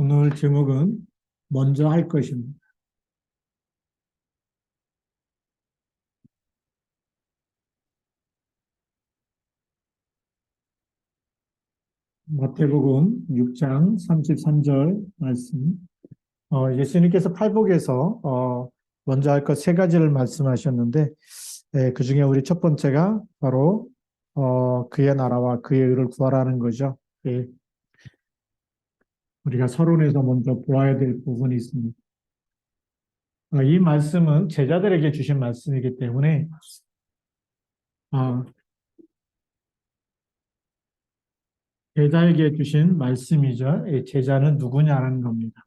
오늘 제목은 먼저 할 것입니다. 마태복음 6장 33절 말씀. 예수님께서 팔복에서 먼저 할 것 세 가지를 말씀하셨는데, 그 중에 우리 첫 번째가 바로 그의 나라와 그의 의를 구하라는 거죠. 예, 우리가 서론에서 먼저 보아야 될 부분이 있습니다. 이 말씀은 제자들에게 주신 말씀이기 때문에 어, 제자에게 주신 말씀이죠. 제자는 누구냐라는 겁니다.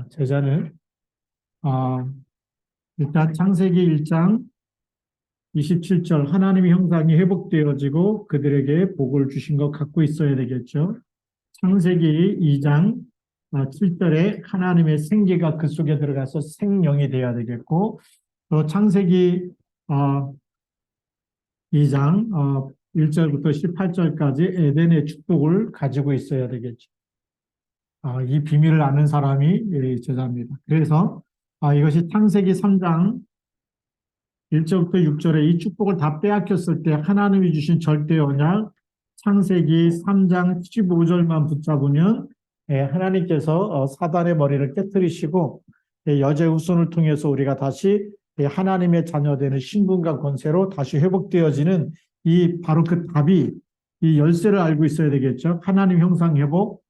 제자는 아, 일단 창세기 1장 27절 하나님의 형상이 회복되어지고 그들에게 복을 주신 것 갖고 있어야 되겠죠. 창세기 2장 7절에 하나님의 생기가 그 속에 들어가서 생명이 되어야 되겠고, 또 창세기 2장 1절부터 18절까지 에덴의 축복을 가지고 있어야 되겠죠. 이 비밀을 아는 사람이 제자입니다. 그래서 이것이 창세기 3장 1절부터 6절에 이 축복을 다 빼앗겼을 때 하나님이 주신 절대 언약 창세기 3장 15절만 붙잡으면 하나님께서 사단의 머리를 깨뜨리시고 여자의 후손을 통해서 우리가 다시 하나님의 자녀되는 신분과 권세로 다시 회복되어지는 바로 그 답이 이 열쇠를 알고 있어야 되겠죠. 하나님 형상 회복,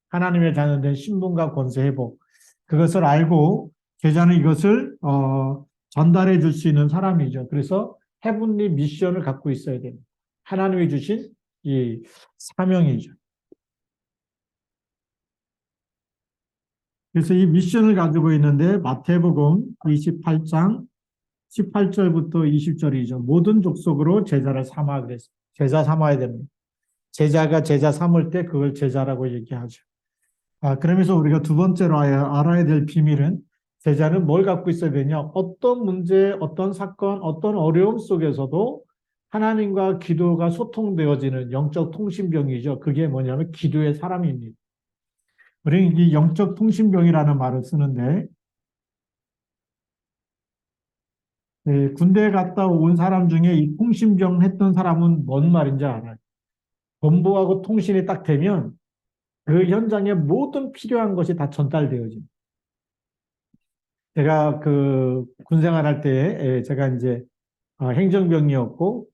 하나님의 자녀된 신분과 권세 회복. 그것을 알고 제자는 이것을 전달해 줄 수 있는 사람이죠. 그래서 헤븐리 미션을 갖고 있어야 됩니다. 하나님이 주신 이 사명이죠. 그래서 이 미션을 가지고 있는데 마태복음 28장 18절부터 20절이죠. 모든 족속으로 제자를 삼아 그랬습니다. 제자 삼아야 됩니다. 제자가 제자 삼을 때 그걸 제자라고 얘기하죠. 그러면서 우리가 두 번째로 알아야 될 비밀은 제자는 뭘 갖고 있어야 되냐? 어떤 문제, 어떤 사건, 어떤 어려움 속에서도 하나님과 기도가 소통되어지는 영적 통신병이죠. 그게 뭐냐면 기도의 사람입니다. 우리는 이 영적 통신병이라는 말을 쓰는데 군대 갔다 온 사람 중에 이 통신병 했던 사람은 뭔 말인지 알아요. 본부하고 통신이 딱 되면 그 현장에 모든 필요한 것이 다 전달되어집니다. 제가 그 군 생활할 때 제가 이제 행정병이었고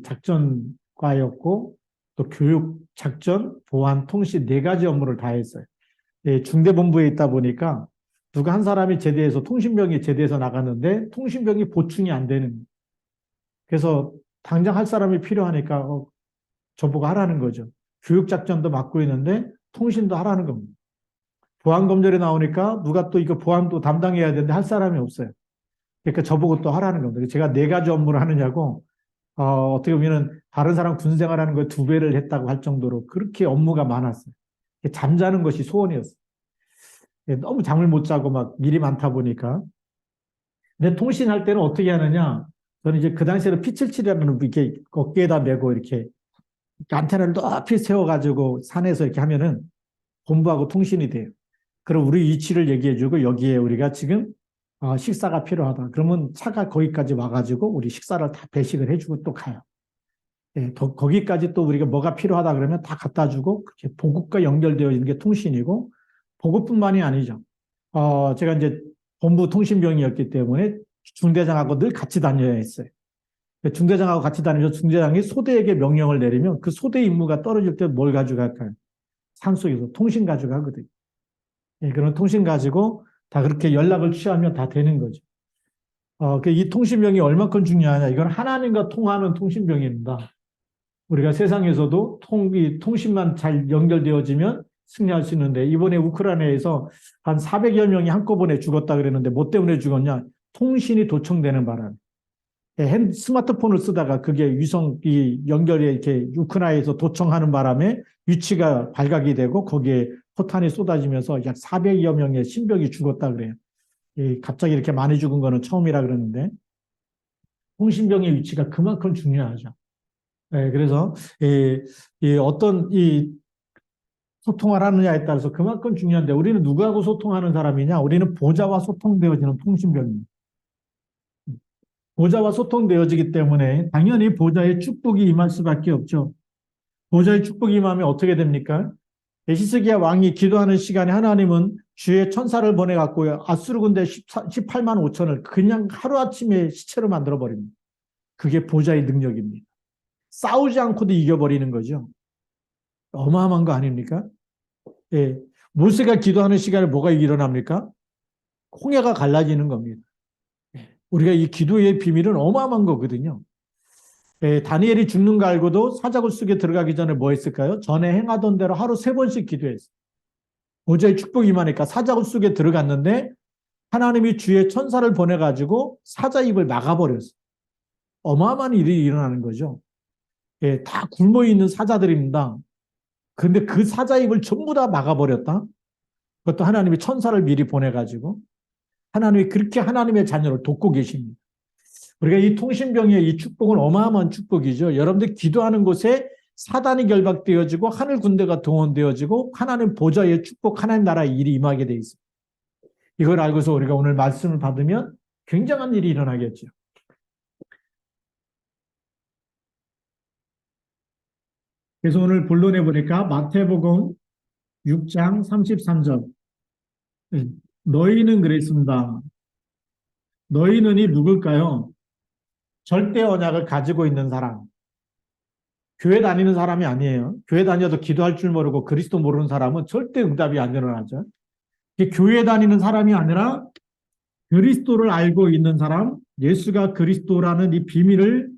작전과였고 또 교육, 작전, 보안, 통신 네 가지 업무를 다 했어요. 중대본부에 있다 보니까 누가 한 사람이 제대해서 통신병이 제대해서 나갔는데 통신병이 보충이 안 되는 거예요. 그래서 당장 할 사람이 필요하니까 저보고 하라는 거죠. 교육작전도 맡고 있는데 통신도 하라는 겁니다. 보안검열에 나오니까 누가 또 이거 보안도 담당해야 되는데 할 사람이 없어요. 그러니까 저보고 또 하라는 겁니다. 제가 네 가지 업무를 하느냐고, 어떻게 보면 다른 사람 군 생활하는 거 두 배를 했다고 할 정도로 그렇게 업무가 많았어요. 잠자는 것이 소원이었어요. 너무 잠을 못 자고 막 일이 많다 보니까. 근데 통신할 때는 어떻게 하느냐? 저는 이제 그 당시에는 P77이라는 이렇게 어깨에다 메고 이렇게 안테나를 높이 세워가지고 산에서 이렇게 하면은 본부하고 통신이 돼요. 그럼 우리 위치를 얘기해주고 여기에 우리가 지금 식사가 필요하다. 그러면 차가 거기까지 와가지고 우리 식사를 다 배식을 해주고 또 가요. 거기까지 또 우리가 뭐가 필요하다 그러면 다 갖다 주고 보급과 연결되어 있는 게 통신이고 보급뿐만이 아니죠. 제가 이제 본부 통신병이었기 때문에 중대장하고 늘 같이 다녀야 했어요. 중대장하고 같이 다니면서 중대장이 소대에게 명령을 내리면 그 소대 임무가 떨어질 때 뭘 가져갈까요? 산속에서 통신 가져가거든요. 그런 통신 가지고 다 그렇게 연락을 취하면 다 되는 거죠. 이 통신병이 얼마큼 중요하냐? 이건 하나님과 통하는 통신병입니다. 우리가 세상에서도 이 통신만 잘 연결되어지면 승리할 수 있는데 이번에 우크라이나에서 한 400여 명이 한꺼번에 죽었다 그랬는데 뭐 때문에 죽었냐? 통신이 도청되는 바람에. 스마트폰을 쓰다가 그게 이 연결이 이렇게 우크라이나에서 도청하는 바람에 위치가 발각이 되고 거기에 포탄이 쏟아지면서 약 400여 명의 신병이 죽었다 그래요. 갑자기 이렇게 많이 죽은 거는 처음이라 그러는데 통신병의 위치가 그만큼 중요하죠. 그래서 어떤 소통을 하느냐에 따라서 그만큼 중요한데 우리는 누구하고 소통하는 사람이냐? 우리는 보좌와 소통되어지는 통신병입니다. 보좌와 소통되어지기 때문에 당연히 보좌의 축복이 임할 수밖에 없죠. 보좌의 축복이 임하면 어떻게 됩니까? 히스기야 왕이 기도하는 시간에 하나님은 주의 천사를 보내갖고 아수르 군대 18만 5천을 그냥 하루아침에 시체로 만들어버립니다. 그게 보좌의 능력입니다. 싸우지 않고도 이겨버리는 거죠. 어마어마한 거 아닙니까? 예. 모세가 기도하는 시간에 뭐가 일어납니까? 홍해가 갈라지는 겁니다. 우리가 이 기도의 비밀은 어마어마한 거거든요. 예, 다니엘이 죽는 거 알고도 사자굴 속에 들어가기 전에 뭐 했을까요? 전에 행하던 대로 하루 3번씩 기도했어요. 보좌의 축복이 임하니까 사자굴 속에 들어갔는데 하나님이 주의 천사를 보내가지고 사자 입을 막아버렸어요. 어마어마한 일이 일어나는 거죠. 예, 다 굶어있는 사자들입니다. 근데 그 사자 입을 전부 다 막아버렸다. 그것도 하나님이 천사를 미리 보내가지고 하나님이 그렇게 하나님의 자녀를 돕고 계십니다. 우리가 이 통신병의 이 축복은 어마어마한 축복이죠. 여러분들 기도하는 곳에 사단이 결박되어지고 하늘 군대가 동원되어지고 하나님 보좌의 축복, 하나님 나라의 일이 임하게 돼 있습니다. 이걸 알고서 우리가 오늘 말씀을 받으면 굉장한 일이 일어나겠죠. 그래서 오늘 본론에 보니까 마태복음 6장 33절. 너희는 그랬습니다. 너희는이 누굴까요? 절대 언약을 가지고 있는 사람. 교회 다니는 사람이 아니에요. 교회 다녀도 기도할 줄 모르고 그리스도 모르는 사람은 절대 응답이 안 일어나죠. 교회 다니는 사람이 아니라 그리스도를 알고 있는 사람, 예수가 그리스도라는 이 비밀을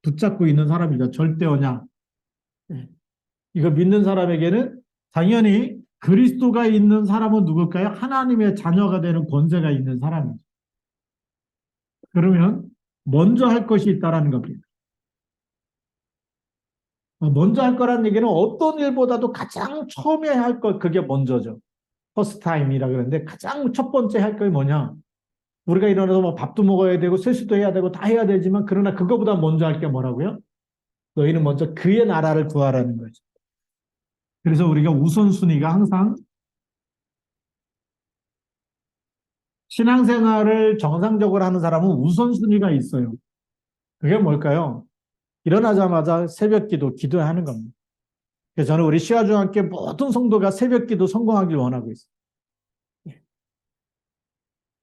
붙잡고 있는 사람이죠. 절대 언약. 이거 믿는 사람에게는 당연히 그리스도가 있는 사람은 누굴까요? 하나님의 자녀가 되는 권세가 있는 사람이죠. 그러면 먼저 할 것이 있다라는 겁니다. 먼저 할 거라는 얘기는 어떤 일보다도 가장 처음에 할 것, 그게 먼저죠. 퍼스트 타임이라 그러는데 가장 첫 번째 할 게 뭐냐? 우리가 일어나서 뭐 밥도 먹어야 되고 세수도 해야 되고 다 해야 되지만 그러나 그거보다 먼저 할 게 뭐라고요? 너희는 먼저 그의 나라를 구하라는 거죠. 그래서 우리가 우선순위가 항상 신앙생활을 정상적으로 하는 사람은 우선순위가 있어요. 그게 뭘까요? 일어나자마자 새벽 기도, 기도하는 겁니다. 그래서 저는 우리 시아중학교 모든 성도가 새벽 기도 성공하길 원하고 있어요.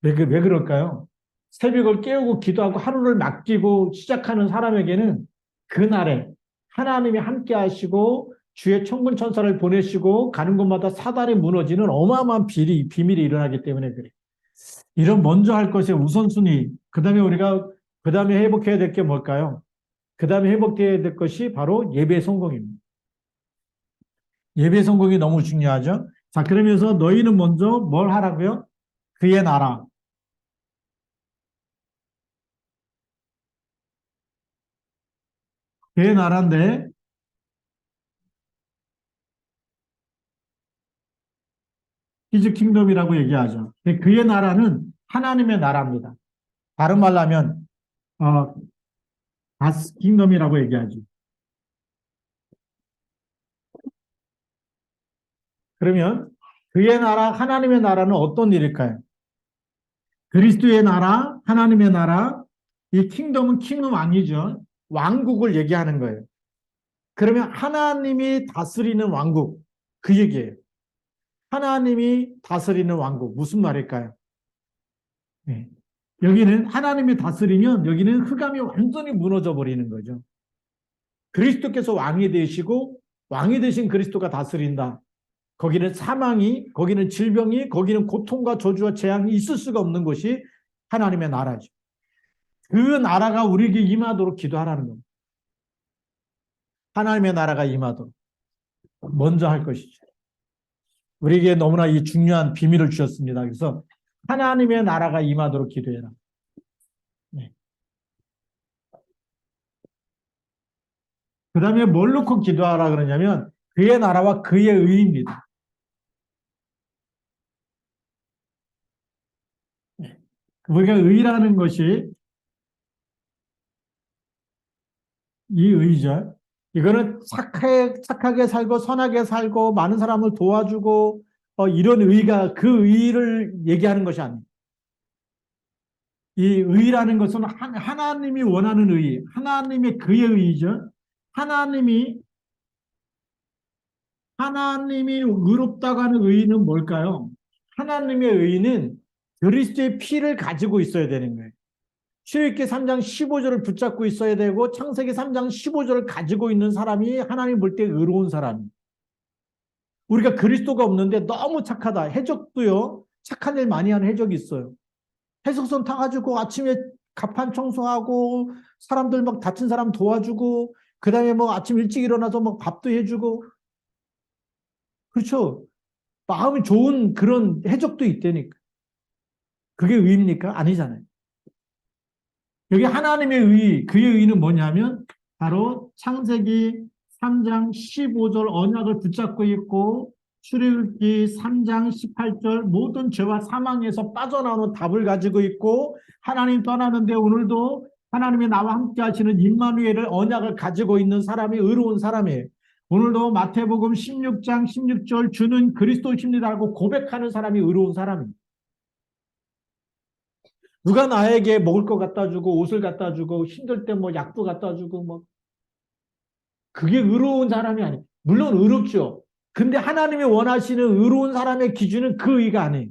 왜 그럴까요? 새벽을 깨우고 기도하고 하루를 맡기고 시작하는 사람에게는 그날에 하나님이 함께 하시고 주의 천군 천사를 보내시고 가는 곳마다 사단이 무너지는 어마어마한 비밀이 일어나기 때문에 그래요. 이런 먼저 할 것이 우선순위. 그 다음에 우리가 그 다음에 회복해야 될 게 뭘까요? 그 다음에 회복해야 될 것이 바로 예배 성공입니다. 예배 성공이 너무 중요하죠. 자, 그러면서 너희는 먼저 뭘 하라고요? 그의 나라. 그의 나라인데 히즈 킹덤이라고 얘기하죠. 그의 나라는 하나님의 나라입니다. 다른 말로 하면 어, 가스 킹덤이라고 얘기하죠. 그러면 그의 나라, 하나님의 나라는 어떤 일일까요? 그리스도의 나라, 하나님의 나라, 이 킹덤은 킹은 왕이죠. 왕국을 얘기하는 거예요. 그러면 하나님이 다스리는 왕국, 그 얘기예요. 하나님이 다스리는 왕국, 무슨 말일까요? 네. 여기는 하나님이 다스리면 여기는 흑암이 완전히 무너져 버리는 거죠. 그리스도께서 왕이 되시고 왕이 되신 그리스도가 다스린다. 거기는 사망이, 거기는 질병이, 거기는 고통과 저주와 재앙이 있을 수가 없는 것이 하나님의 나라죠. 그 나라가 우리에게 임하도록 기도하라는 겁니다. 하나님의 나라가 임하도록 먼저 할 것이죠. 우리에게 너무나 이 중요한 비밀을 주셨습니다. 그래서 하나님의 나라가 임하도록 기도해라. 네. 그 다음에 뭘 놓고 기도하라 그러냐면 그의 나라와 그의 의입니다. 네. 우리가 의라는 것이 이 의죠. 이거는 착하게 살고 선하게 살고 많은 사람을 도와주고 이런 의가 그 의를 얘기하는 것이 아니에요. 이 의라는 것은 하나님이 원하는 의, 하나님의 그의 의죠. 하나님이 의롭다고 하는 의는 뭘까요? 하나님의 의는 그리스도의 피를 가지고 있어야 되는 거예요. 출애굽기 3장 15절을 붙잡고 있어야 되고 창세기 3장 15절을 가지고 있는 사람이 하나님 볼 때 의로운 사람이에요. 우리가 그리스도가 없는데 너무 착하다. 해적도요. 착한 일 많이 하는 해적이 있어요. 해적선 타가지고 아침에 갑판 청소하고 사람들 막 다친 사람 도와주고 그다음에 뭐 아침 일찍 일어나서 막 밥도 해주고 그렇죠. 마음이 좋은 그런 해적도 있다니까. 그게 의입니까? 아니잖아요. 여기 하나님의 의, 그의 의는 뭐냐면 바로 창세기 3장 15절 언약을 붙잡고 있고 출애굽기 3장 18절 모든 죄와 사망에서 빠져나오는 답을 가지고 있고 하나님 떠나는데 오늘도 하나님이 나와 함께 하시는 임마누엘을 언약을 가지고 있는 사람이 의로운 사람이에요. 오늘도 마태복음 16장 16절 주는 그리스도십니다라고 고백하는 사람이 의로운 사람입니다. 누가 나에게 먹을 거 갖다 주고 옷을 갖다 주고 힘들 때 뭐 약도 갖다 주고 뭐 그게 의로운 사람이 아니에요. 물론 의롭죠. 근데 하나님이 원하시는 의로운 사람의 기준은 그 의가 아니에요.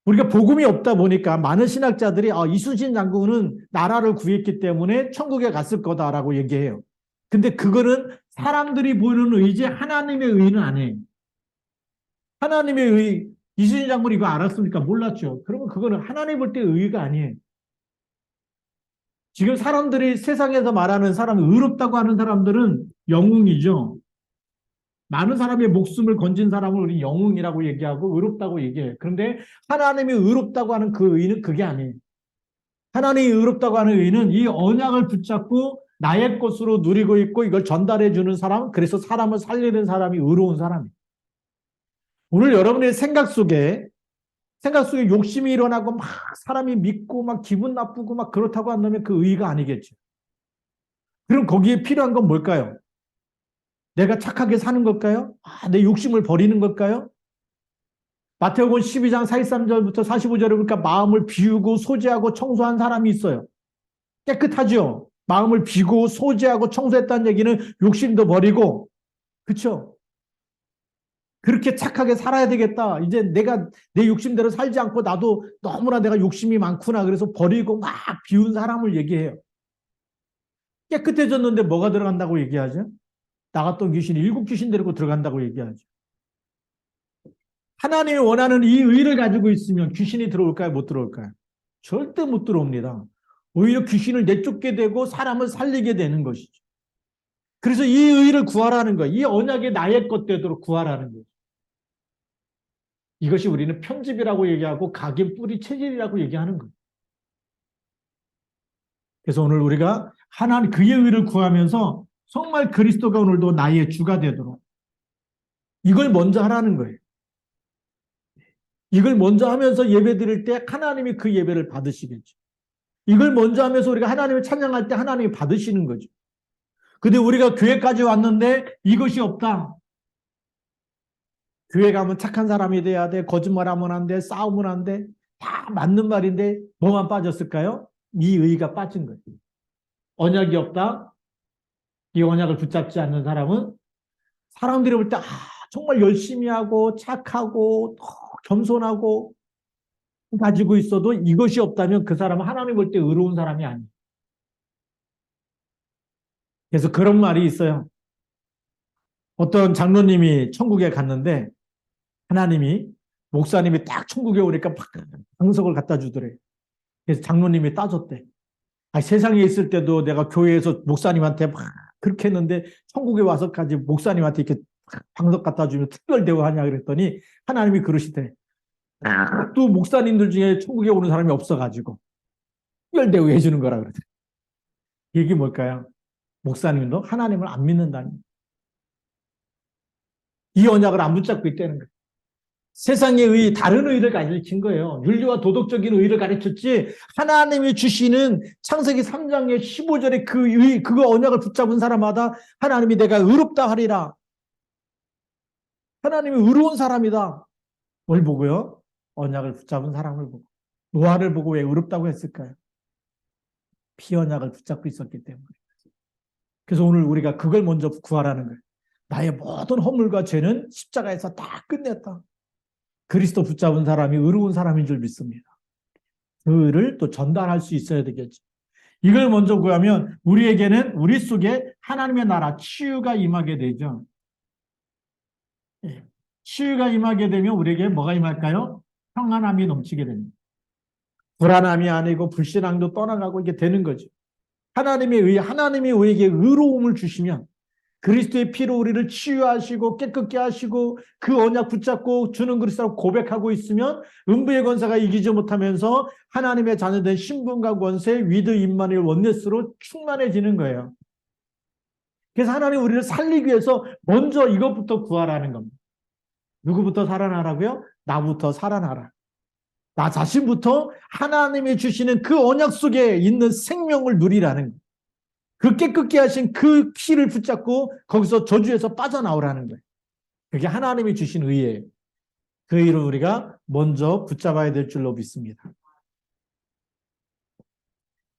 우리가 복음이 없다 보니까 많은 신학자들이 이순신 장군은 나라를 구했기 때문에 천국에 갔을 거다라고 얘기해요. 근데 그거는 사람들이 보는 의지 하나님의 의는 아니에요. 하나님의 의, 이순신 장군이 이거 알았습니까? 몰랐죠. 그러면 그거는 하나님 볼 때 의가 아니에요. 지금 사람들이 세상에서 말하는 사람, 의롭다고 하는 사람들은 영웅이죠. 많은 사람의 목숨을 건진 사람을 우리 영웅이라고 얘기하고 의롭다고 얘기해요. 그런데 하나님이 의롭다고 하는 그 의는 그게 아니에요. 하나님이 의롭다고 하는 의는 이 언약을 붙잡고 나의 것으로 누리고 있고 이걸 전달해 주는 사람, 그래서 사람을 살리는 사람이 의로운 사람이에요. 오늘 여러분의 생각 속에 욕심이 일어나고 막 사람이 믿고 막 기분 나쁘고 막 그렇다고 한다면 그 의가 아니겠죠. 그럼 거기에 필요한 건 뭘까요? 내가 착하게 사는 걸까요? 내 욕심을 버리는 걸까요? 마태복음 12장 43절부터 45절에 보니까 마음을 비우고 소지하고 청소한 사람이 있어요. 깨끗하죠? 마음을 비우고 소지하고 청소했다는 얘기는 욕심도 버리고 그렇죠? 그렇게 착하게 살아야 되겠다. 이제 내가 내 욕심대로 살지 않고 나도 너무나 내가 욕심이 많구나. 그래서 버리고 막 비운 사람을 얘기해요. 깨끗해졌는데 뭐가 들어간다고 얘기하죠? 나갔던 귀신이 7귀신 데리고 들어간다고 얘기하죠. 하나님이 원하는 이 의를 가지고 있으면 귀신이 들어올까요? 못 들어올까요? 절대 못 들어옵니다. 오히려 귀신을 내쫓게 되고 사람을 살리게 되는 것이죠. 그래서 이 의를 구하라는 거예요. 이 언약이 나의 것 되도록 구하라는 거예요. 이것이 우리는 편집이라고 얘기하고 각인 뿌리 체질이라고 얘기하는 거예요. 그래서 오늘 우리가 하나님 그의 의를 구하면서 정말 그리스도가 오늘도 나의 주가 되도록 이걸 먼저 하라는 거예요. 이걸 먼저 하면서 예배 드릴 때 하나님이 그 예배를 받으시겠죠. 이걸 먼저 하면서 우리가 하나님을 찬양할 때 하나님이 받으시는 거죠. 근데 우리가 교회까지 왔는데 이것이 없다. 교회 가면 착한 사람이 돼야 돼. 거짓말하면 안 돼. 싸우면 안 돼. 다 맞는 말인데 뭐만 빠졌을까요? 이 의가 빠진 거예요. 언약이 없다. 이 언약을 붙잡지 않는 사람은 사람들이 볼 때 정말 열심히 하고 착하고 겸손하고 가지고 있어도 이것이 없다면 그 사람은 하나님 볼 때 의로운 사람이 아니에요. 그래서 그런 말이 있어요. 어떤 장로님이 천국에 갔는데 하나님이 목사님이 딱 천국에 오니까 막 방석을 갖다 주더래. 그래서 장로님이 따졌대. 세상에 있을 때도 내가 교회에서 목사님한테 막 그렇게 했는데 천국에 와서까지 목사님한테 이렇게 방석 갖다 주면 특별 대우하냐 그랬더니 하나님이 그러시대. 또 목사님들 중에 천국에 오는 사람이 없어가지고 특별 대우해 주는 거라 그러더래. 이게 뭘까요? 목사님도 하나님을 안 믿는다니. 이 언약을 안 붙잡고 있다는 거예요. 세상의 의, 다른 의를 가르친 거예요. 윤리와 도덕적인 의를 가르쳤지, 하나님이 주시는 창세기 3장의 15절에 그 의, 그거 언약을 붙잡은 사람마다 하나님이 내가 의롭다 하리라. 하나님이 의로운 사람이다. 뭘 보고요? 언약을 붙잡은 사람을 보고. 노아를 보고 왜 의롭다고 했을까요? 피언약을 붙잡고 있었기 때문에. 그래서 오늘 우리가 그걸 먼저 구하라는 거예요. 나의 모든 허물과 죄는 십자가에서 다 끝냈다. 그리스도 붙잡은 사람이 의로운 사람인 줄 믿습니다. 그를 또 전달할 수 있어야 되겠죠. 이걸 먼저 구하면 우리에게는 우리 속에 하나님의 나라 치유가 임하게 되죠. 치유가 임하게 되면 우리에게 뭐가 임할까요? 평안함이 넘치게 됩니다. 불안함이 아니고 불신앙도 떠나가고 이게 되는 거죠. 하나님이 우리에게 의로움을 주시면 그리스도의 피로 우리를 치유하시고 깨끗게 하시고 그 언약 붙잡고 주는 그리스도라고 고백하고 있으면 음부의 권세가 이기지 못하면서 하나님의 자녀된 신분과 권세, 위드 임마누엘 원네스로 충만해지는 거예요. 그래서 하나님 우리를 살리기 위해서 먼저 이것부터 구하라는 겁니다. 누구부터 살아나라고요? 나부터 살아나라. 나 자신부터 하나님이 주시는 그 언약 속에 있는 생명을 누리라는 거예요. 그 깨끗게 하신 그 피를 붙잡고 거기서 저주에서 빠져나오라는 거예요. 그게 하나님이 주신 의예요. 그 의를 우리가 먼저 붙잡아야 될 줄로 믿습니다.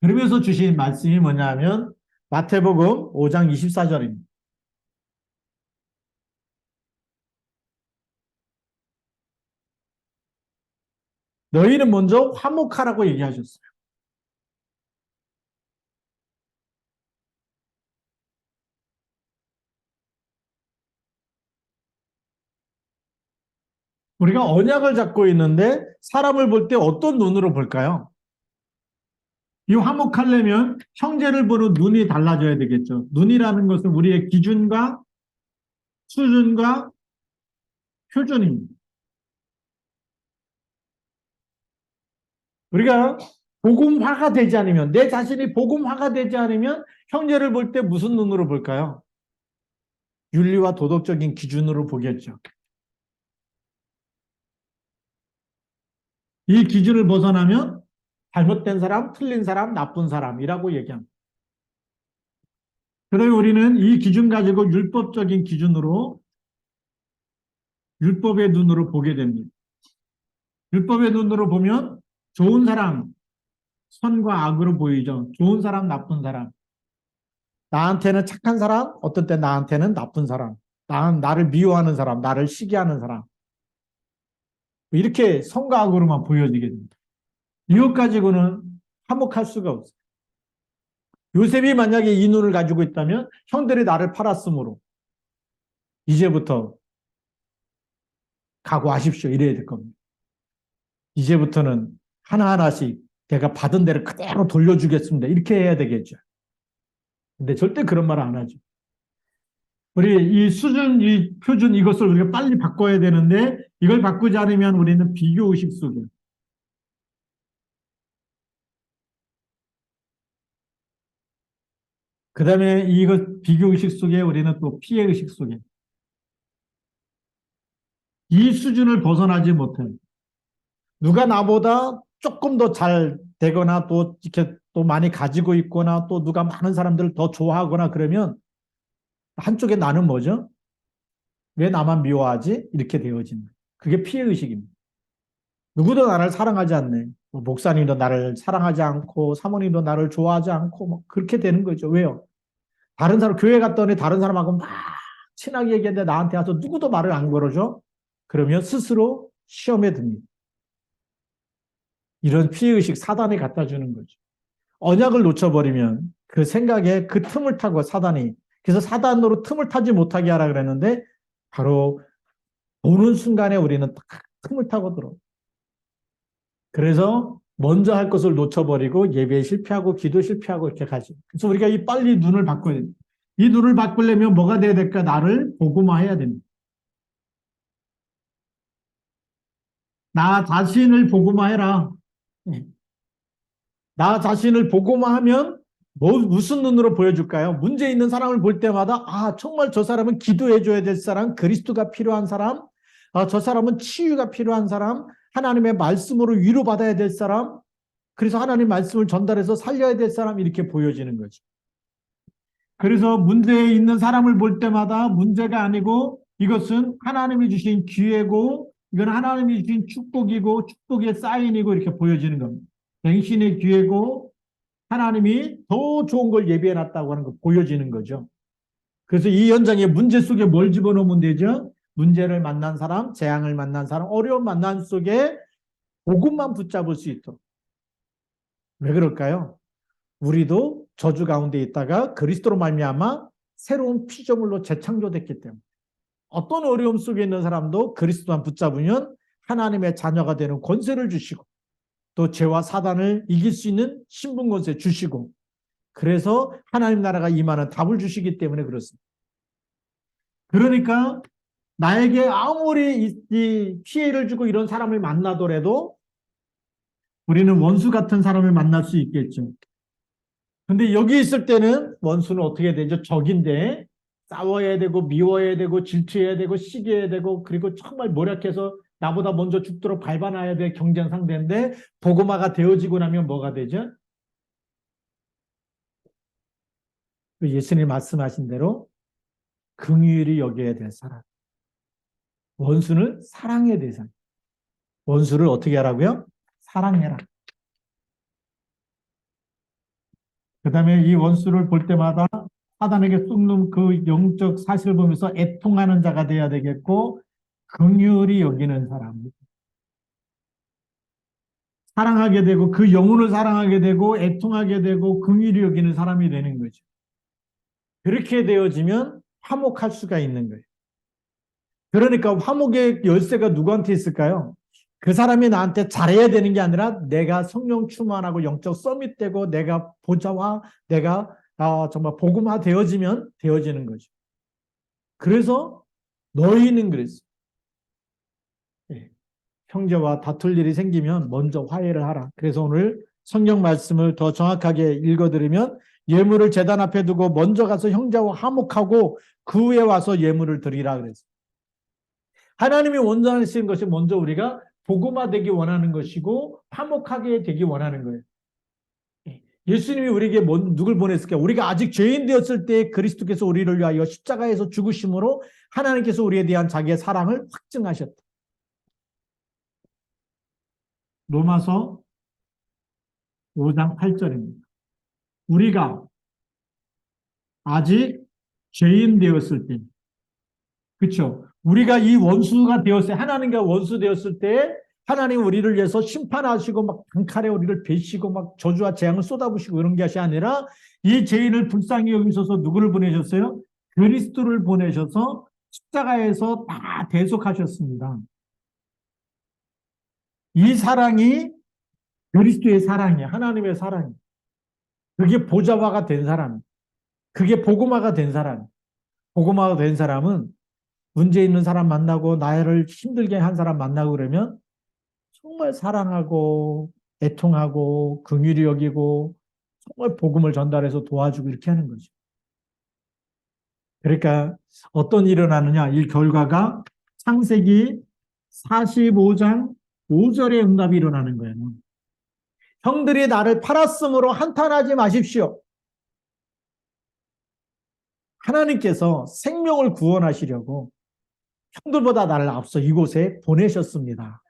그러면서 주신 말씀이 뭐냐면 마태복음 5장 24절입니다. 너희는 먼저 화목하라고 얘기하셨어요. 우리가 언약을 잡고 있는데 사람을 볼 때 어떤 눈으로 볼까요? 이 화목하려면 형제를 보는 눈이 달라져야 되겠죠. 눈이라는 것은 우리의 기준과 수준과 표준입니다. 우리가 복음화가 되지 않으면, 내 자신이 복음화가 되지 않으면 형제를 볼 때 무슨 눈으로 볼까요? 윤리와 도덕적인 기준으로 보겠죠. 이 기준을 벗어나면 잘못된 사람, 틀린 사람, 나쁜 사람이라고 얘기합니다. 그래서 우리는 이 기준 가지고 율법적인 기준으로, 율법의 눈으로 보게 됩니다. 율법의 눈으로 보면 좋은 사람, 선과 악으로 보이죠. 좋은 사람, 나쁜 사람. 나한테는 착한 사람, 어떤 때 나한테는 나쁜 사람. 나를 미워하는 사람, 나를 시기하는 사람. 이렇게 선과 악으로만 보여지게 됩니다. 이것 가지고는 화목할 수가 없어요. 요셉이 만약에 이 눈을 가지고 있다면 형들이 나를 팔았으므로 이제부터 각오하십시오. 이래야 될 겁니다. 이제부터는 하나하나씩 내가 받은 대로 그대로 돌려주겠습니다. 이렇게 해야 되겠죠. 근데 절대 그런 말 안 하죠. 우리 이 수준, 이 표준 이것을 우리가 빨리 바꿔야 되는데 이걸 바꾸지 않으면 우리는 비교의식 속에 그 다음에 이것 비교의식 속에 우리는 또 피해의식 속에 이 수준을 벗어나지 못해 누가 나보다 조금 더 잘 되거나 또 이렇게 또 많이 가지고 있거나 또 누가 많은 사람들을 더 좋아하거나 그러면 한쪽에 나는 뭐죠? 왜 나만 미워하지? 이렇게 되어진다. 그게 피해의식입니다. 누구도 나를 사랑하지 않네. 뭐 목사님도 나를 사랑하지 않고 사모님도 나를 좋아하지 않고 뭐 그렇게 되는 거죠. 왜요? 다른 사람 교회 갔더니 다른 사람하고 막 친하게 얘기했는데 나한테 와서 누구도 말을 안 걸어줘? 그러면 스스로 시험에 듭니다. 이런 피해의식 사단이 갖다 주는 거죠. 언약을 놓쳐버리면 그 생각에 그 틈을 타고 사단이 그래서 사단으로 틈을 타지 못하게 하라 그랬는데 바로 보는 순간에 우리는 딱 틈을 타고 들어. 그래서 먼저 할 것을 놓쳐버리고 예배에 실패하고 기도 실패하고 이렇게 가지. 그래서 우리가 이 빨리 눈을 바꿔야 됩니다. 이 눈을 바꾸려면 뭐가 돼야 될까? 나를 복음화해야 됩니다. 나 자신을 복음화해라. 나 자신을 복음화하면 무슨 눈으로 보여줄까요? 문제 있는 사람을 볼 때마다 아 정말 저 사람은 기도해줘야 될 사람, 그리스도가 필요한 사람, 저 사람은 치유가 필요한 사람, 하나님의 말씀으로 위로받아야 될 사람, 그래서 하나님 말씀을 전달해서 살려야 될 사람 이렇게 보여지는 거죠. 그래서 문제에 있는 사람을 볼 때마다 문제가 아니고 이것은 하나님이 주신 기회고 이건 하나님이 주신 축복이고 축복의 사인이고 이렇게 보여지는 겁니다. 당신의 기회고 하나님이 더 좋은 걸 예비해 놨다고 하는 거 보여지는 거죠. 그래서 이 현장에 문제 속에 뭘 집어넣으면 되죠? 문제를 만난 사람, 재앙을 만난 사람, 어려움 만난 속에 복음만 붙잡을 수 있도록. 왜 그럴까요? 우리도 저주 가운데 있다가 그리스도로 말미암아 새로운 피조물로 재창조됐기 때문에 어떤 어려움 속에 있는 사람도 그리스도만 붙잡으면 하나님의 자녀가 되는 권세를 주시고 또 죄와 사단을 이길 수 있는 신분 권세 주시고 그래서 하나님 나라가 임하는 답을 주시기 때문에 그렇습니다. 그러니까 나에게 아무리 이 피해를 주고 이런 사람을 만나더라도 우리는 원수 같은 사람을 만날 수 있겠죠. 근데 여기 있을 때는 원수는 어떻게 되죠? 적인데 싸워야 되고 미워야 되고 질투해야 되고 시기해야 되고 그리고 정말 모략해서 나보다 먼저 죽도록 밟아놔야 될 경쟁 상대인데 복음화가 되어지고 나면 뭐가 되죠? 예수님 말씀하신 대로 긍휼히 여겨야 될 사람. 원수는 사랑의 대상. 원수를 어떻게 하라고요? 사랑해라. 그 다음에 이 원수를 볼 때마다 사단에게 쏟는 그 영적 사실을 보면서 애통하는 자가 돼야 되겠고 긍휼히 여기는 사람. 사랑하게 되고 그 영혼을 사랑하게 되고 애통하게 되고 긍휼히 여기는 사람이 되는 거죠. 그렇게 되어지면 화목할 수가 있는 거예요. 그러니까 화목의 열쇠가 누구한테 있을까요? 그 사람이 나한테 잘해야 되는 게 아니라 내가 성령 충만하고 영적 서밋되고 내가 보좌와 내가 정말 복음화 되어지면 되어지는 거죠. 그래서 너희는 그랬어. 예. 형제와 다툴 일이 생기면 먼저 화해를 하라. 그래서 오늘 성경 말씀을 더 정확하게 읽어드리면 예물을 제단 앞에 두고 먼저 가서 형제와 화목하고 그 후에 와서 예물을 드리라 그랬어요. 하나님이 원하시는 것이 먼저 우리가 복음화되기 원하는 것이고 화목하게 되기 원하는 거예요. 예수님이 우리에게 누굴 보냈을까? 우리가 아직 죄인 되었을 때 그리스도께서 우리를 위하여 십자가에서 죽으심으로 하나님께서 우리에 대한 자기의 사랑을 확증하셨다. 로마서 5장 8절입니다. 우리가 아직 죄인 되었을 때, 그렇죠? 우리가 이 원수가 되었을 때, 하나님과 원수 되었을 때 하나님 우리를 위해서 심판하시고 막 단칼에 우리를 베시고 막 저주와 재앙을 쏟아부시고 이런 것이 아니라 이 죄인을 불쌍히 여기셔서 누구를 보내셨어요? 그리스도를 보내셔서 십자가에서 다 대속하셨습니다. 이 사랑이 그리스도의 사랑이에요. 하나님의 사랑이에요. 그게 보좌화가 된 사람, 그게 복음화가 된 사람. 복음화가 된 사람은 문제 있는 사람 만나고 나를 힘들게 한 사람 만나고 그러면 정말 사랑하고 애통하고 긍휼히 여기고 정말 복음을 전달해서 도와주고 이렇게 하는 거죠. 그러니까 어떤 일이 일어나느냐? 이 결과가 창세기 45장 5절의 응답이 일어나는 거예요. 형들이 나를 팔았으므로 한탄하지 마십시오. 하나님께서 생명을 구원하시려고 형들보다 나를 앞서 이곳에 보내셨습니다.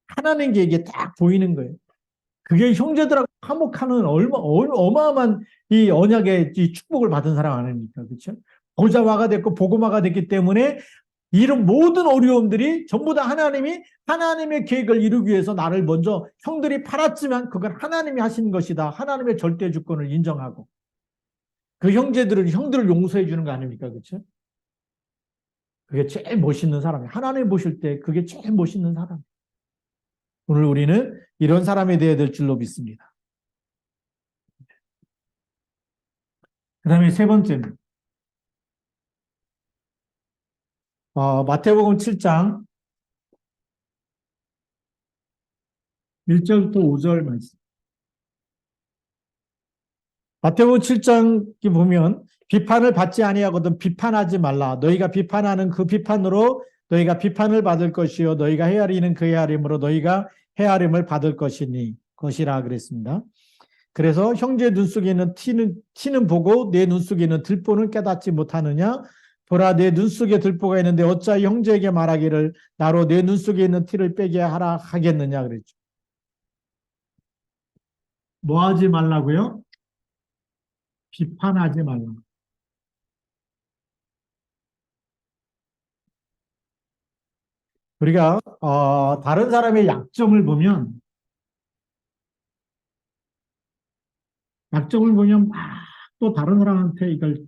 하나님께 이게 딱 보이는 거예요. 그게 형제들하고 화목하는 어마어마한 이 언약의 이 축복을 받은 사람 아닙니까? 그렇죠? 보좌화가 됐고 복음화가 됐기 때문에 이런 모든 어려움들이 전부 다 하나님이 하나님의 계획을 이루기 위해서 나를 먼저 형들이 팔았지만 그건 하나님이 하신 것이다. 하나님의 절대 주권을 인정하고 그 형들을 용서해 주는 거 아닙니까? 그렇죠? 그게 제일 멋있는 사람이에요. 하나님 보실 때 그게 제일 멋있는 사람. 오늘 우리는 이런 사람이 되어야 될 줄로 믿습니다. 그 다음에 세 번째는 마태복음 7장 1절부터 5절 말씀. 마태복음 7장에 보면 비판을 받지 아니하거든 비판하지 말라. 너희가 비판하는 그 비판으로 너희가 비판을 받을 것이요 너희가 헤아리는 그 헤아림으로 너희가 헤아림을 받을 것이라 그랬습니다. 그래서 형제 눈 속에 있는 티는 보고 내 눈 속에 있는 들보는 깨닫지 못하느냐? 보라 내 눈 속에 들보가 있는데 어찌하여 형제에게 말하기를 나로 내 눈 속에 있는 티를 빼게 하라 하겠느냐 그랬죠. 뭐 하지 말라고요? 비판하지 말라. 우리가 다른 사람의 약점을 보면 막 또 다른 사람한테 이걸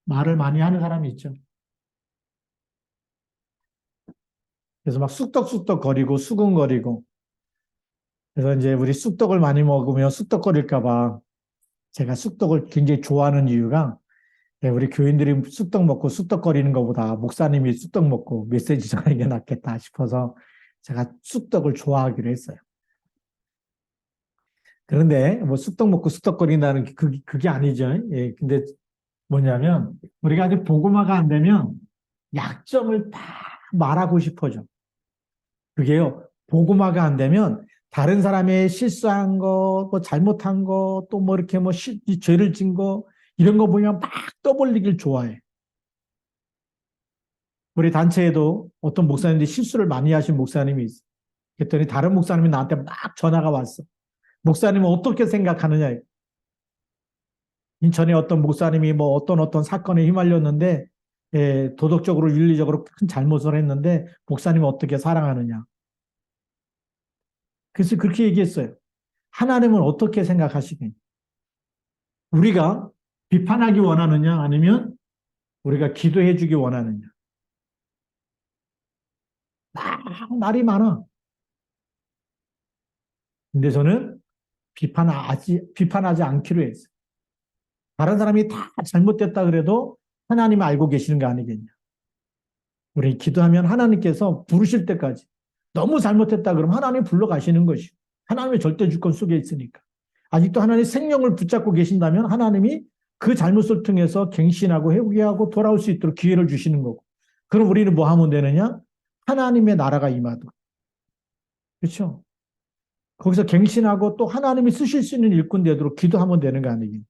말을 많이 하는 사람이 있죠. 그래서 막 쑥덕쑥덕 거리고 수근거리고. 그래서 이제 우리 쑥떡을 많이 먹으면 쑥덕거릴까 봐 제가 쑥떡을 굉장히 좋아하는 이유가 우리 교인들이 쑥떡 먹고 쑥떡거리는 것보다 목사님이 쑥떡 먹고 메시지 전하는 게 낫겠다 싶어서 제가 쑥떡을 좋아하기로 했어요. 그런데 뭐 쑥떡 먹고 쑥떡거린다는 게 그게 아니죠. 예, 근데 뭐냐면 우리가 아직 복음화가 안 되면 약점을 다 말하고 싶어져. 그게요. 복음화가 안 되면 다른 사람의 실수한 거, 뭐 잘못한 거, 또 뭐 이렇게 뭐 죄를 진 거, 이런 거 보면 막 떠벌리길 좋아해. 우리 단체에도 어떤 목사님들이 실수를 많이 하신 목사님이 있어. 그랬더니 다른 목사님이 나한테 막 전화가 왔어. 목사님은 어떻게 생각하느냐. 인천에 어떤 목사님이 뭐 어떤 사건에 휘말렸는데, 도덕적으로 윤리적으로 큰 잘못을 했는데, 목사님은 어떻게 사랑하느냐. 그래서 그렇게 얘기했어요. 하나님은 어떻게 생각하시겠냐? 우리가 비판하기 원하느냐 아니면 우리가 기도해 주기 원하느냐. 말이 많아. 근데 저는 비판하지 않기로 했어요. 다른 사람이 다 잘못됐다 그래도 하나님이 알고 계시는 거 아니겠냐. 우리 기도하면 하나님께서 부르실 때까지 너무 잘못했다 그러면 하나님 불러가시는 것이고 하나님의 절대 주권 속에 있으니까. 아직도 하나님의 생명을 붙잡고 계신다면 하나님이 그 잘못을 통해서 갱신하고 회개하고 돌아올 수 있도록 기회를 주시는 거고. 그럼 우리는 뭐 하면 되느냐? 하나님의 나라가 임하도록. 그렇죠? 거기서 갱신하고 또 하나님이 쓰실 수 있는 일꾼 되도록 기도하면 되는 거 아니겠냐.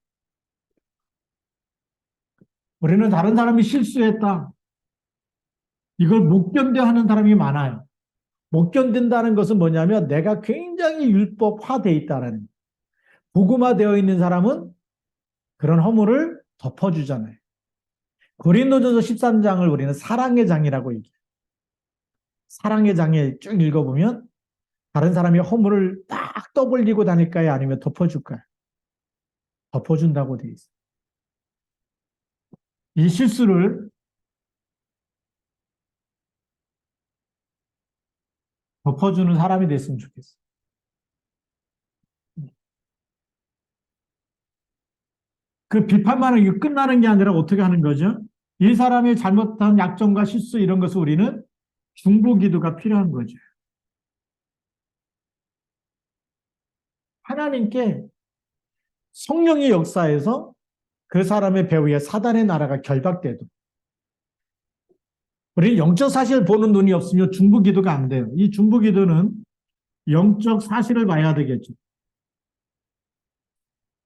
우리는 다른 사람이 실수했다. 이걸 못 견뎌 하는 사람이 많아요. 못 견딘다는 것은 뭐냐면 내가 굉장히 율법화되어 있다라는. 복음화되어 있는 사람은 그런 허물을 덮어주잖아요. 고린도전서 13장을 우리는 사랑의 장이라고 얘기해요. 사랑의 장에 쭉 읽어보면 다른 사람이 허물을 딱 떠벌리고 다닐까요? 아니면 덮어줄까요? 덮어준다고 되어 있어요. 이 실수를 덮어주는 사람이 됐으면 좋겠어요. 그 비판만은 이게 끝나는 게 아니라 어떻게 하는 거죠? 이 사람의 잘못한 약점과 실수 이런 것을 우리는 중보기도가 필요한 거죠. 하나님께 성령의 역사에서 그 사람의 배후에 사단의 나라가 결박돼도 우리는 영적 사실을 보는 눈이 없으면 중보기도가 안 돼요. 이 중보기도는 영적 사실을 봐야 되겠죠.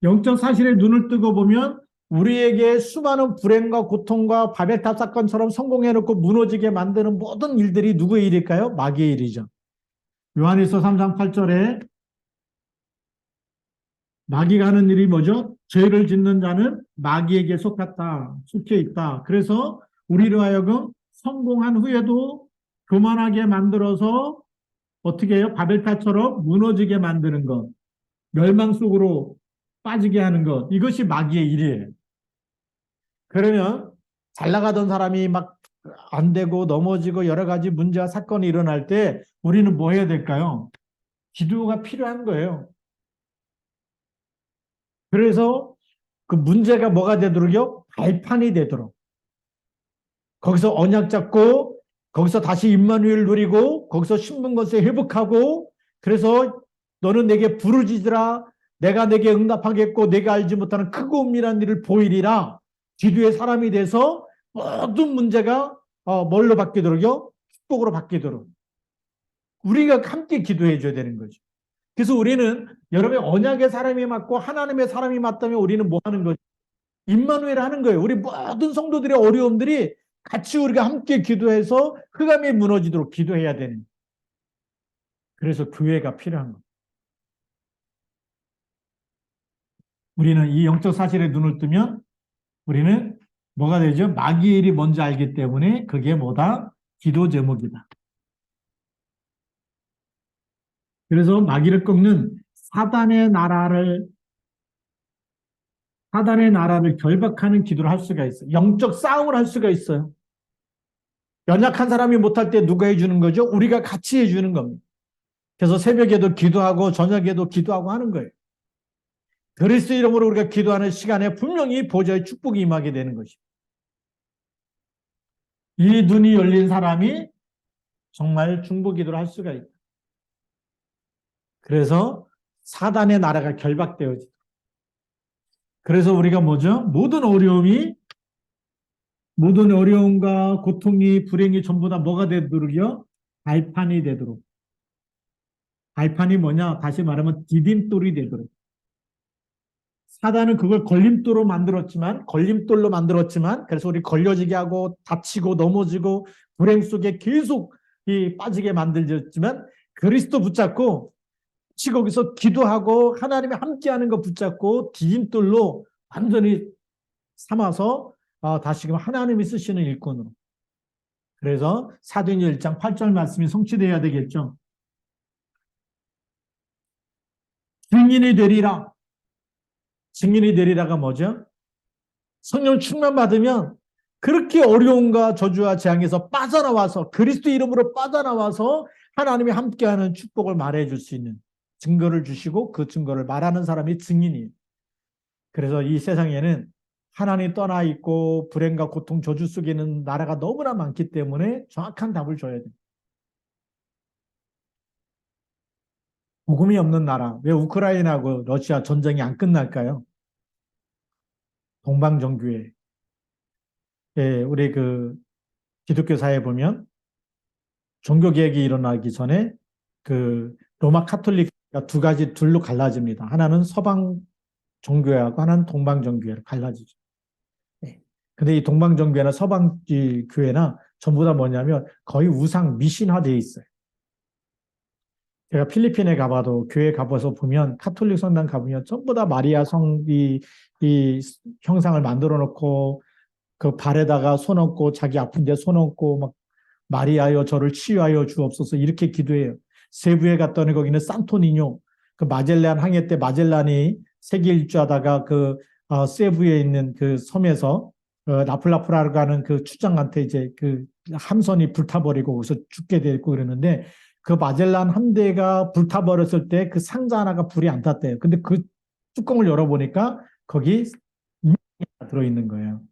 영적 사실에 눈을 뜨고 보면 우리에게 수많은 불행과 고통과 바벨탑 사건처럼 성공해놓고 무너지게 만드는 모든 일들이 누구의 일일까요? 마귀의 일이죠. 요한일서 3장 8절에 마귀가 하는 일이 뭐죠? 죄를 짓는 자는 마귀에게 속해 있다. 그래서 우리로 하여금 성공한 후에도 교만하게 만들어서 어떻게 해요? 바벨탑처럼 무너지게 만드는 것, 멸망 속으로 빠지게 하는 것, 이것이 마귀의 일이에요. 그러면 잘 나가던 사람이 막 안 되고 넘어지고 여러 가지 문제와 사건이 일어날 때 우리는 뭐 해야 될까요? 기도가 필요한 거예요. 그래서 그 문제가 뭐가 되도록요? 발판이 되도록. 거기서 언약 잡고 거기서 다시 임마누엘 누리고 거기서 신분 권세 회복하고 그래서 너는 내게 부르짖으라 내가 내게 응답하겠고 내가 알지 못하는 크고 은밀한 일을 보이리라 기도의 사람이 돼서 모든 문제가 뭘로 바뀌도록요? 축복으로 바뀌도록. 우리가 함께 기도해 줘야 되는 거죠. 그래서 우리는 여러분의 언약의 사람이 맞고 하나님의 사람이 맞다면 우리는 뭐 하는 거죠? 임마누엘 하는 거예요. 우리 모든 성도들의 어려움들이 같이 우리가 함께 기도해서 흑암이 무너지도록 기도해야 되는 거예요. 그래서 교회가 필요한 거예요. 우리는 이 영적 사실에 눈을 뜨면 우리는 뭐가 되죠? 마귀의 일이 뭔지 알기 때문에 그게 뭐다? 기도 제목이다. 그래서 마귀를 꺾는 사단의 나라를 결박하는 기도를 할 수가 있어요. 영적 싸움을 할 수가 있어요. 연약한 사람이 못할 때 누가 해주는 거죠? 우리가 같이 해주는 겁니다. 그래서 새벽에도 기도하고 저녁에도 기도하고 하는 거예요. 그리스도 이름으로 우리가 기도하는 시간에 분명히 보좌의 축복이 임하게 되는 것입니다. 이 눈이 열린 사람이 정말 중보 기도를 할 수가 있다. 그래서 사단의 나라가 결박되어지다. 그래서 우리가 뭐죠? 모든 어려움과 고통이 불행이 전부 다 뭐가 되도록요? 발판이 되도록. 발판이 뭐냐? 다시 말하면 디딤돌이 되도록. 사단은 그걸 걸림돌로 만들었지만, 그래서 우리 걸려지게 하고 다치고 넘어지고 불행 속에 계속 빠지게 만들었지만, 그리스도 붙잡고 거기서 기도하고 하나님이 함께하는 거 붙잡고 디딤돌로 완전히 삼아서 다시금 하나님이 쓰시는 일꾼으로. 그래서 사도행전 1장 8절 말씀이 성취되어야 되겠죠. 증인이 되리라. 증인이 되리라가 뭐죠? 성령 충만 받으면 그렇게 어려움과 저주와 재앙에서 빠져나와서 그리스도 이름으로 빠져나와서 하나님이 함께하는 축복을 말해줄 수 있는 증거를 주시고 그 증거를 말하는 사람이 증인이에요. 그래서 이 세상에는 하나님 떠나 있고 불행과 고통 저주 속에 있는 나라가 너무나 많기 때문에 정확한 답을 줘야 돼요. 복음이 없는 나라. 왜 우크라이나하고 러시아 전쟁이 안 끝날까요? 동방정교회. 예, 우리 그 기독교 사회에 보면 종교개혁이 일어나기 전에 그 로마 카톨릭가 둘로 갈라집니다. 하나는 서방 종교회하고 하나는 동방 종교회로 갈라지죠. 네. 근데 이 동방 종교회나 서방 교회나 전부 다 뭐냐면 거의 우상 미신화되어 있어요. 제가 필리핀에 가봐도 교회 가봐서 보면 카톨릭 성당 가보면 전부 다 마리아 이 형상을 만들어 놓고 그 발에다가 손 얹고 자기 아픈데 손 얹고 막 마리아여 저를 치유하여 주옵소서 이렇게 기도해요. 세부에 갔더니 거기는 산토니뇨 그 마젤란 항해 때 마젤란이 세계 일주하다가 그 세부에 있는 그 섬에서 라플라프라르 가는 그 추장한테 이제 그 함선이 불타버리고 거기서 죽게 되고 그러는데 그 마젤란 함대가 불타버렸을 때 그 상자 하나가 불이 안 탔대요. 근데 그 뚜껑을 열어보니까 거기 인형이 들어있는 거예요.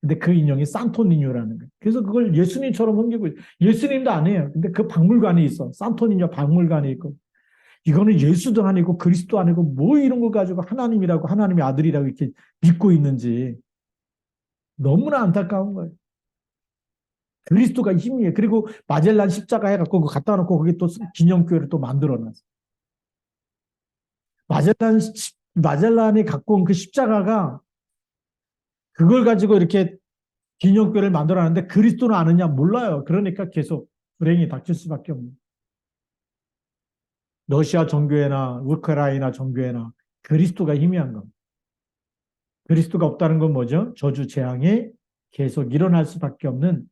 근데 그 인형이 산토니뇨라는 거예요. 그래서 그걸 예수님처럼 섬기고 예수님도 아니에요. 근데 그 박물관이 있어. 산토니뇨 박물관이 있고 이거는 예수도 아니고 그리스도 아니고 뭐 이런 걸 가지고 하나님이라고 하나님의 아들이라고 이렇게 믿고 있는지 너무나 안타까운 거예요. 그리스도가 힘이에요. 그리고 마젤란 십자가 해갖고 그거 갖다 놓고 거기 또 기념교회를 또 만들어놨어요. 마젤란이 갖고 온 그 십자가가 그걸 가지고 이렇게 기념교회를 만들어놨는데 그리스도는 아느냐 몰라요. 그러니까 계속 불행이 닥칠 수밖에 없는. 러시아 정교회나 우크라이나 정교회나 그리스도가 희미한 겁니다. 그리스도가 없다는 건 뭐죠? 저주 재앙이 계속 일어날 수밖에 없는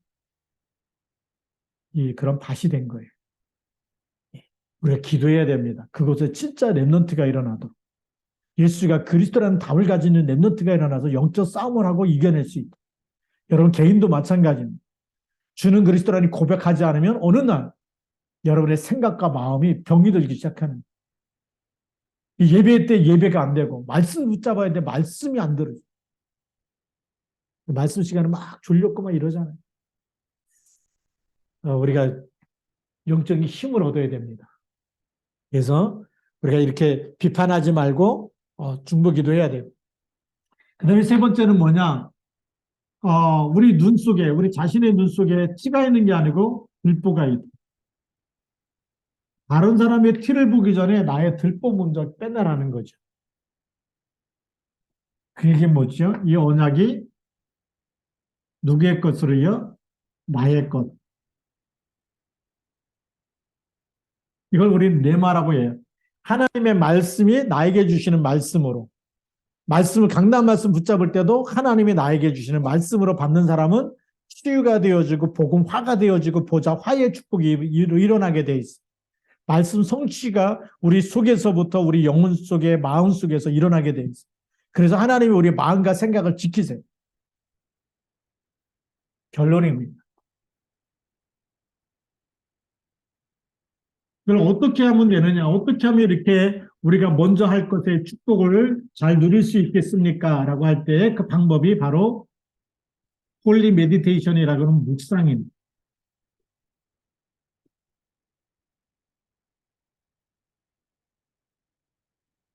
그런 밭이 된 거예요. 우리가 기도해야 됩니다. 그곳에 진짜 렘넌트가 일어나도 예수가 그리스도라는 답을 가지는 렘넌트가 일어나서 영적 싸움을 하고 이겨낼 수 있다. 여러분 개인도 마찬가지입니다. 주는 그리스도라니 고백하지 않으면 어느 날 여러분의 생각과 마음이 병이 들기 시작하는 예배 때 예배가 안 되고 말씀 붙잡아야 돼 말씀이 안 들어요. 말씀 시간에 막 졸렸고 막 이러잖아요. 우리가 영적인 힘을 얻어야 됩니다. 그래서 우리가 이렇게 비판하지 말고 중보기도 해야 돼요. 그 다음에 세 번째는 뭐냐? 우리 눈 속에, 우리 자신의 눈 속에 티가 있는 게 아니고 들보가 있다. 다른 사람의 티를 보기 전에 나의 들보 먼저 빼내라는 거죠. 그 얘기 뭐죠? 이 언약이 누구의 것으로요? 나의 것. 이걸 우리는 레마라고 해요. 하나님의 말씀이 나에게 주시는 말씀으로. 말씀을 강단 말씀 붙잡을 때도 하나님이 나에게 주시는 말씀으로 받는 사람은 치유가 되어지고 복음화가 되어지고 보좌 화의 축복이 일어나게 돼 있어. 말씀 성취가 우리 속에서부터 우리 영혼 속에 마음 속에서 일어나게 돼 있어. 그래서 하나님이 우리 마음과 생각을 지키세요. 결론입니다. 그걸 어떻게 하면 되느냐? 어떻게 하면 이렇게 우리가 먼저 할 것의 축복을 잘 누릴 수 있겠습니까? 라고 할 때 그 방법이 바로 홀리 메디테이션이라고 하는 묵상입니다.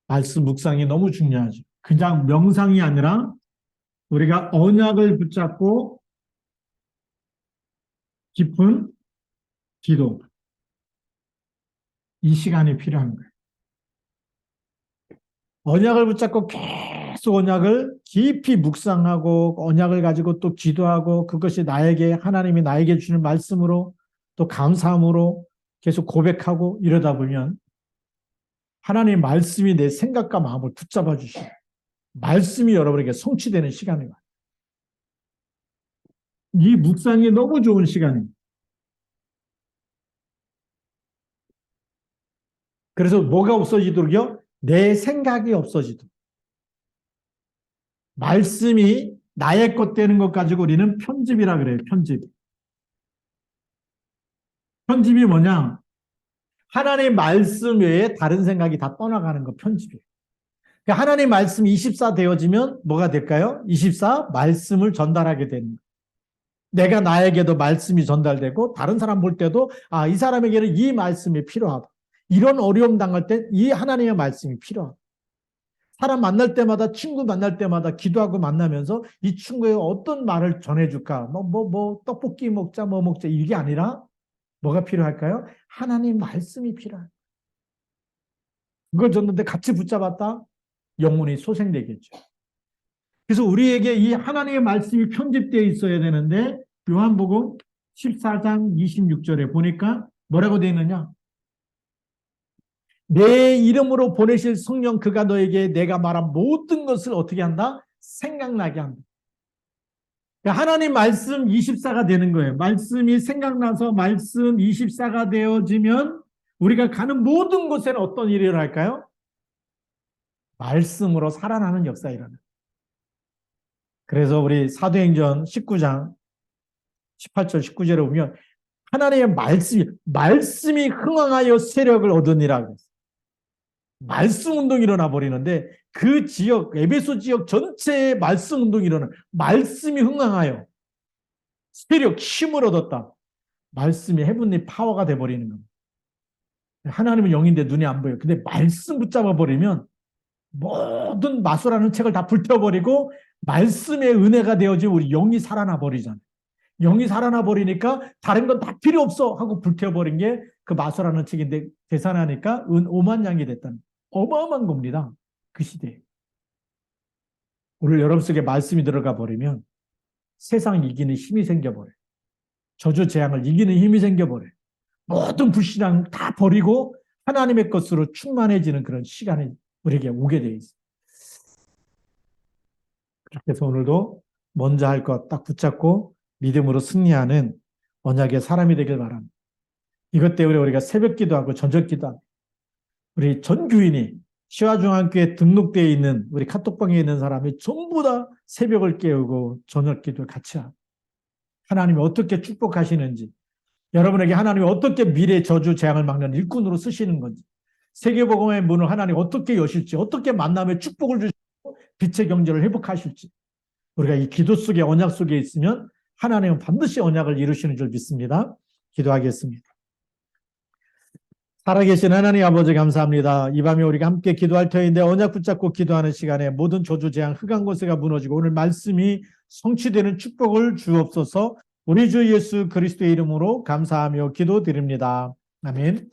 말씀 묵상이 너무 중요하죠. 그냥 명상이 아니라 우리가 언약을 붙잡고 깊은 기도, 이 시간이 필요한 거예요. 언약을 붙잡고 계속 언약을 깊이 묵상하고 언약을 가지고 또 기도하고 그것이 나에게 하나님이 나에게 주시는 말씀으로 또 감사함으로 계속 고백하고 이러다 보면 하나님의 말씀이 내 생각과 마음을 붙잡아 주시고 말씀이 여러분에게 성취되는 시간이에요. 이 묵상이 너무 좋은 시간입니다. 그래서 뭐가 없어지도록요? 내 생각이 없어지도록. 말씀이 나의 것 되는 것 가지고 우리는 편집이라 그래요. 편집. 편집이 뭐냐? 하나님의 말씀 외에 다른 생각이 다 떠나가는 거 편집이에요. 그러니까 하나님의 말씀이 24 되어지면 뭐가 될까요? 24 말씀을 전달하게 되는 거예요. 내가 나에게도 말씀이 전달되고 다른 사람 볼 때도 이 사람에게는 이 말씀이 필요하다. 이런 어려움 당할 때 이 하나님의 말씀이 필요하다. 사람 만날 때마다 친구 만날 때마다 기도하고 만나면서 이 친구에 어떤 말을 전해줄까? 떡볶이 먹자, 뭐 먹자 이게 아니라 뭐가 필요할까요? 하나님 말씀이 필요해요. 그걸 줬는데 같이 붙잡았다? 영혼이 소생되겠죠. 그래서 우리에게 이 하나님의 말씀이 편집되어 있어야 되는데 요한복음 14장 26절에 보니까 뭐라고 되어 있느냐? 내 이름으로 보내실 성령 그가 너에게 내가 말한 모든 것을 어떻게 한다? 생각나게 한다. 그러니까 하나님 말씀 24가 되는 거예요. 말씀이 생각나서 말씀 24가 되어지면 우리가 가는 모든 곳에는 어떤 일이 일어날까요? 말씀으로 살아나는 역사가 일어나요. 그래서 우리 사도행전 19장 18절 19절에 보면 하나님의 말씀이 흥황하여 세력을 얻으니라 그랬어요. 말씀 운동이 일어나 버리는데 그 지역, 에베소 지역 전체에 말씀 운동이 일어나. 말씀이 흥황하여 세력, 힘을 얻었다. 말씀이 헤븐리 파워가 돼버리는 겁니다. 하나님은 영인데 눈에 안 보여요. 근데 말씀 붙잡아 버리면 모든 마술하는 책을 다 불태워버리고 말씀의 은혜가 되어진 우리 영이 살아나 버리잖아요. 영이 살아나 버리니까 다른 건 다 필요 없어 하고 불태워버린 게 그 마술하는 책인데 계산하니까 5만 양이 됐다는 어마어마한 겁니다. 그 시대에. 오늘 여러분 속에 말씀이 들어가 버리면 세상 이기는 힘이 생겨버려요. 저주 재앙을 이기는 힘이 생겨버려요. 모든 불신앙 다 버리고 하나님의 것으로 충만해지는 그런 시간이 우리에게 오게 돼 있어요. 그렇게 해서 오늘도 먼저 할 것 딱 붙잡고 믿음으로 승리하는 언약의 사람이 되길 바랍니다. 이것 때문에 우리가 새벽 기도하고 저녁 기도하고 우리 전 교인이 시화중앙교회에 등록되어 있는 우리 카톡방에 있는 사람이 전부 다 새벽을 깨우고 저녁 기도를 같이 하고 하나님이 어떻게 축복하시는지 여러분에게 하나님이 어떻게 미래 저주 재앙을 막는 일꾼으로 쓰시는 건지 세계복음의 문을 하나님 어떻게 여실지 어떻게 만남의 축복을 주시고 빛의 경제를 회복하실지 우리가 이 기도 속에 언약 속에 있으면 하나님은 반드시 언약을 이루시는 줄 믿습니다. 기도하겠습니다. 살아계신 하나님 아버지 감사합니다. 이 밤에 우리가 함께 기도할 터인데 언약 붙잡고 기도하는 시간에 모든 저주 재앙 흑암 권세가 무너지고 오늘 말씀이 성취되는 축복을 주옵소서. 우리 주 예수 그리스도의 이름으로 감사하며 기도드립니다. 아멘.